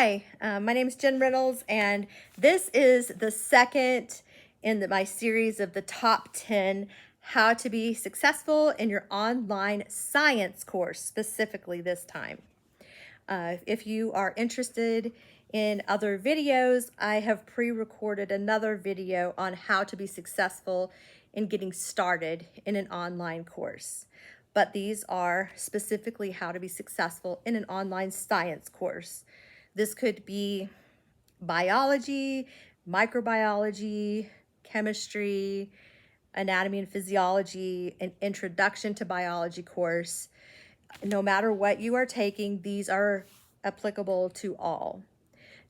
Hi, my name is Jen Reynolds, and this is the second in my series of the top 10 how to be successful in your online science course, specifically this time. If you are interested in other videos, I have pre-recorded another video on how to be successful in getting started in an online course. But these are specifically how to be successful in an online science course. This could be biology, microbiology, chemistry, anatomy and physiology, an introduction to biology course. No matter what you are taking, these are applicable to all.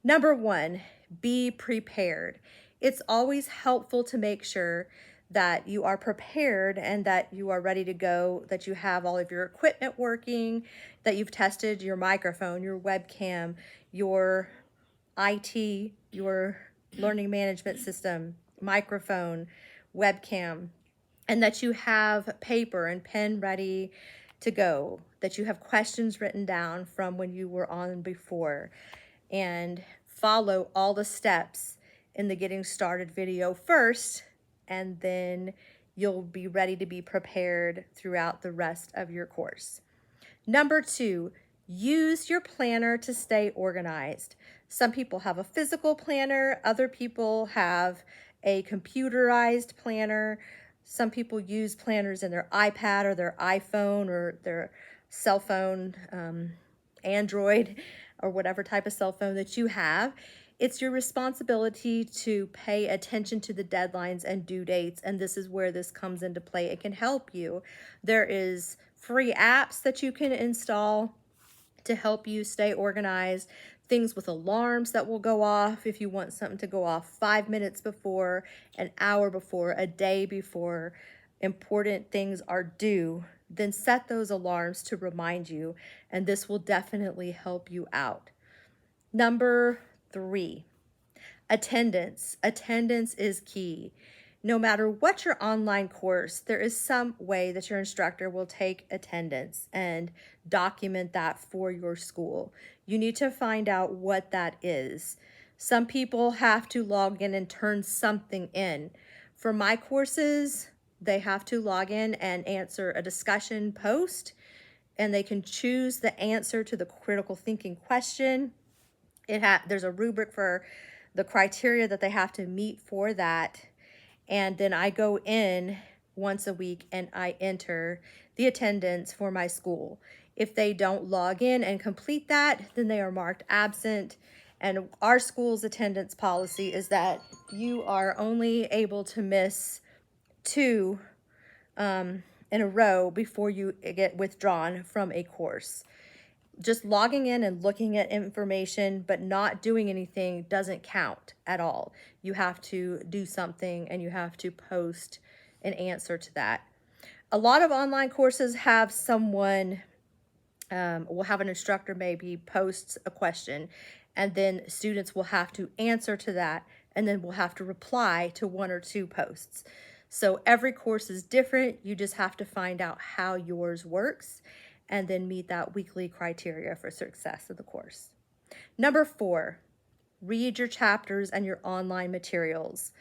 Number one, be prepared. It's always helpful to make sure that you are prepared and that you are ready to go, that you have all of your equipment working, that you've tested your microphone, your webcam, your IT, your learning management system, microphone, webcam, and that you have paper and pen ready to go, that you have questions written down from when you were on before, and follow all the steps in the getting started video first, and then you'll be ready to be prepared throughout the rest of your course. Number two, use your planner to stay organized. Some people have a physical planner, other people have a computerized planner. Some people use planners in their iPad or their iPhone or their cell phone, Android, or whatever type of cell phone that you have. It's your responsibility to pay attention to the deadlines and due dates, and this is where this comes into play. It can help you. There is free apps that you can install to help you stay organized, things with alarms that will go off if you want something to go off 5 minutes before, an hour before, a day before important things are due. Then set those alarms to remind you, and this will definitely help you out. Number three, attendance. Attendance is key. No matter what your online course, there is some way that your instructor will take attendance and document that for your school. You need to find out what that is. Some people have to log in and turn something in. For my courses, they have to log in and answer a discussion post, and they can choose the answer to the critical thinking question. There's a rubric for the criteria that they have to meet for that. And then I go in once a week and I enter the attendance for my school. If they don't log in and complete that, then they are marked absent. And our school's attendance policy is that you are only able to miss two in a row before you get withdrawn from a course. Just logging in and looking at information but not doing anything doesn't count at all. You have to do something and you have to post an answer to that. A lot of online courses have someone, will have an instructor maybe posts a question, and then students will have to answer to that, and then will have to reply to one or two posts. So every course is different. You just have to find out how yours works and then meet that weekly criteria for success of the course. Number four, read your chapters and your online materials.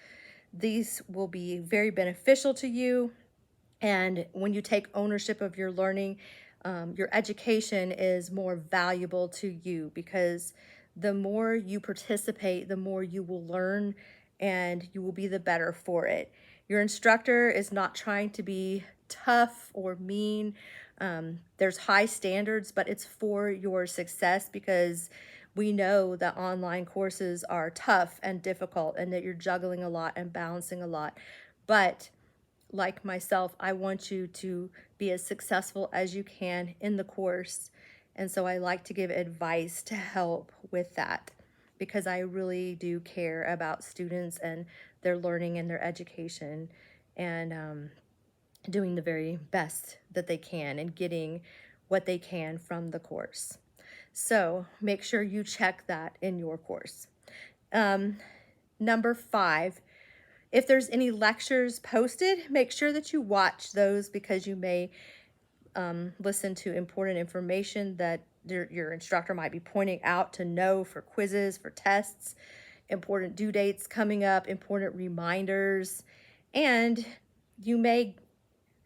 These will be very beneficial to you. And when you take ownership of your learning, your education is more valuable to you, because the more you participate, the more you will learn and you will be the better for it. Your instructor is not trying to be tough or mean. There's high standards, but it's for your success, because we know that online courses are tough and difficult and that you're juggling a lot and balancing a lot. But like myself, I want you to be as successful as you can in the course. And so I like to give advice to help with that, because I really do care about students and their learning and their education, and doing the very best that they can and getting what they can from the course. So make sure you check that in your course. Number five, if there's any lectures posted, make sure that you watch those, because you may listen to important information that your instructor might be pointing out to know for quizzes, for tests, important due dates coming up, important reminders, and you may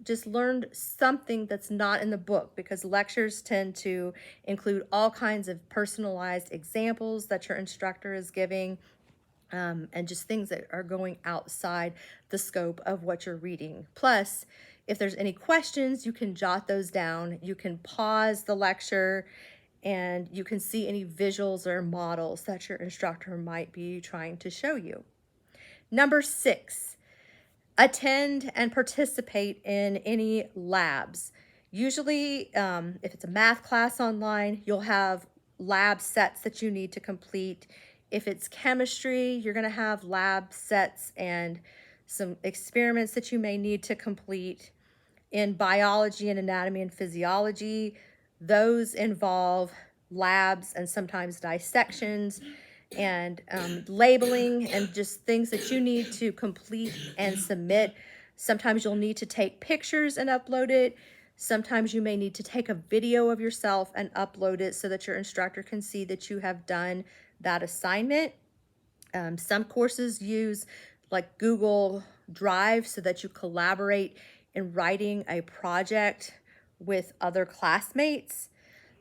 just learn something that's not in the book, because lectures tend to include all kinds of personalized examples that your instructor is giving, and just things that are going outside the scope of what you're reading. Plus, if there's any questions, you can jot those down. You can pause the lecture and you can see any visuals or models that your instructor might be trying to show you. Number 6, attend and participate in any labs. Usually, if it's a math class online, you'll have lab sets that you need to complete. If it's chemistry, you're going to have lab sets and some experiments that you may need to complete. In biology and anatomy and physiology, those involve labs and sometimes dissections and labeling and just things that you need to complete and submit. Sometimes you'll need to take pictures and upload it. Sometimes you may need to take a video of yourself and upload it so that your instructor can see that you have done that assignment. Some courses use like Google Drive so that you collaborate in writing a project with other classmates.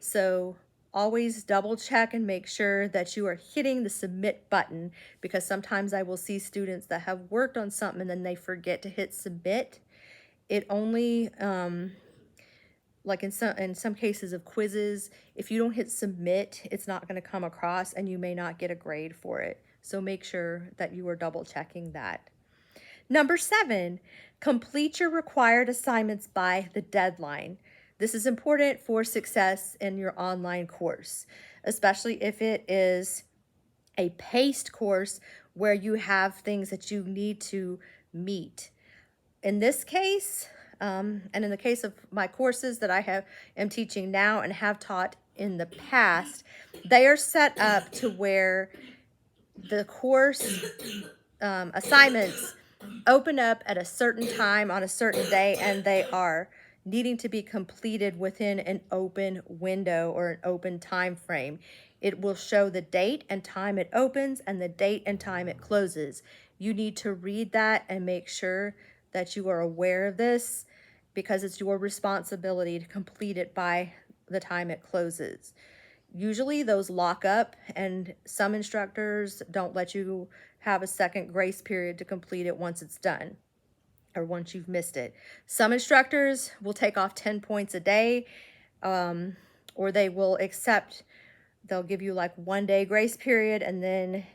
So always double check and make sure that you are hitting the submit button, because sometimes I will see students that have worked on something and then they forget to hit submit. It only, like in some cases of quizzes, if you don't hit submit, it's not going to come across and you may not get a grade for it. So make sure that you are double checking that. Number 7, complete your required assignments by the deadline. This is important for success in your online course, especially if it is a paced course where you have things that you need to meet. In this case, and in the case of my courses that I am teaching now and have taught in the past, they are set up to where the course assignments open up at a certain time on a certain day, and they are needing to be completed within an open window or an open time frame. It will show the date and time it opens and the date and time it closes. You need to read that and make sure that you are aware of this, because it's your responsibility to complete it by the time it closes. Usually those lock up, and some instructors don't let you have a second grace period to complete it once it's done or once you've missed it. Some instructors will take off 10 points a day, or they will accept, they'll give you like 1 day grace period and then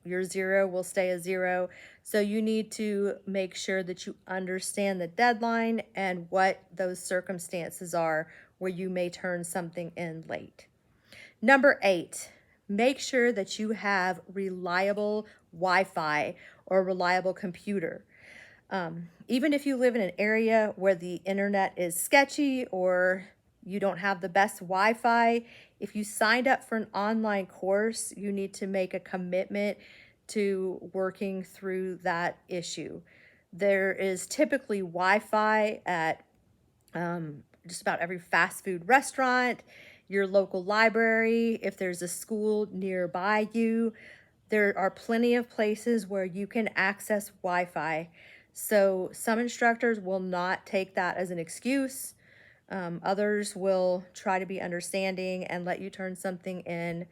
your 0 will stay a 0. So you need to make sure that you understand the deadline and what those circumstances are where you may turn something in late. Number 8, make sure that you have reliable Wi-Fi or reliable computer. Even if you live in an area where the internet is sketchy or you don't have the best Wi-Fi, if you signed up for an online course, you need to make a commitment to working through that issue. There is typically Wi-Fi at just about every fast food restaurant, your local library, if there's a school nearby you. There are plenty of places where you can access Wi-Fi. So some instructors will not take that as an excuse. Others will try to be understanding and let you turn something in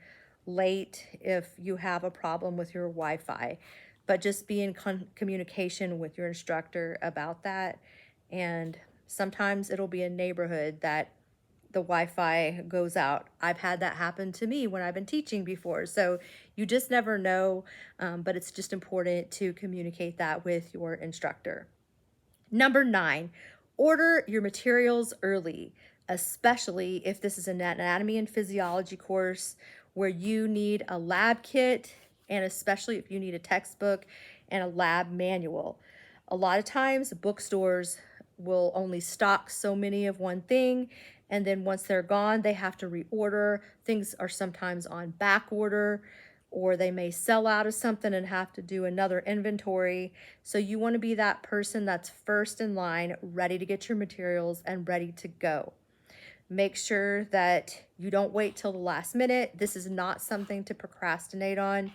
late if you have a problem with your Wi-Fi. But just be in communication with your instructor about that. And sometimes it'll be a neighborhood that the Wi-Fi goes out. I've had that happen to me when I've been teaching before. So you just never know, but it's just important to communicate that with your instructor. Number 9, order your materials early, especially if this is an anatomy and physiology course where you need a lab kit, and especially if you need a textbook and a lab manual. A lot of times bookstores will only stock so many of one thing, and then once they're gone, they have to reorder. Things are sometimes on back order, or they may sell out of something and have to do another inventory. So you want to be that person that's first in line, ready to get your materials and ready to go. Make sure that you don't wait till the last minute. This is not something to procrastinate on,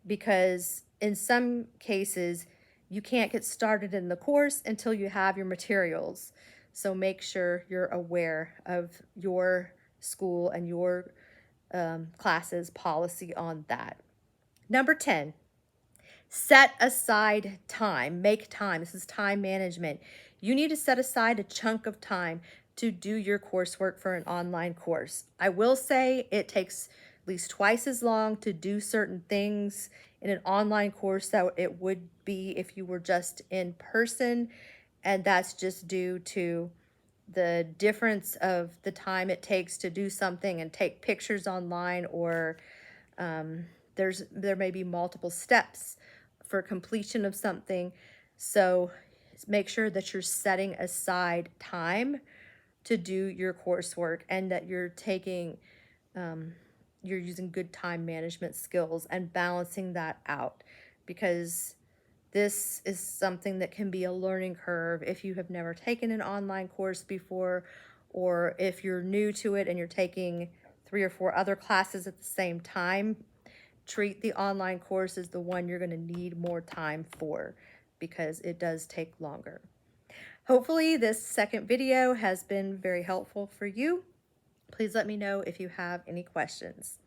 because in some cases, you can't get started in the course until you have your materials. So make sure you're aware of your school and your classes policy on that. Number 10, set aside time. Make time. This is time management. You need to set aside a chunk of time to do your coursework for an online course. I will say it takes at least twice as long to do certain things in an online course that it would be if you were just in person. And that's just due to the difference of the time it takes to do something and take pictures online, or there may be multiple steps for completion of something. So make sure that you're setting aside time to do your coursework, and that you're taking you're using good time management skills and balancing that out, because this is something that can be a learning curve if you have never taken an online course before, or if you're new to it and you're taking 3 or 4 other classes at the same time. Treat the online course as the one you're going to need more time for, because it does take longer. Hopefully this second video has been very helpful for you. Please let me know if you have any questions.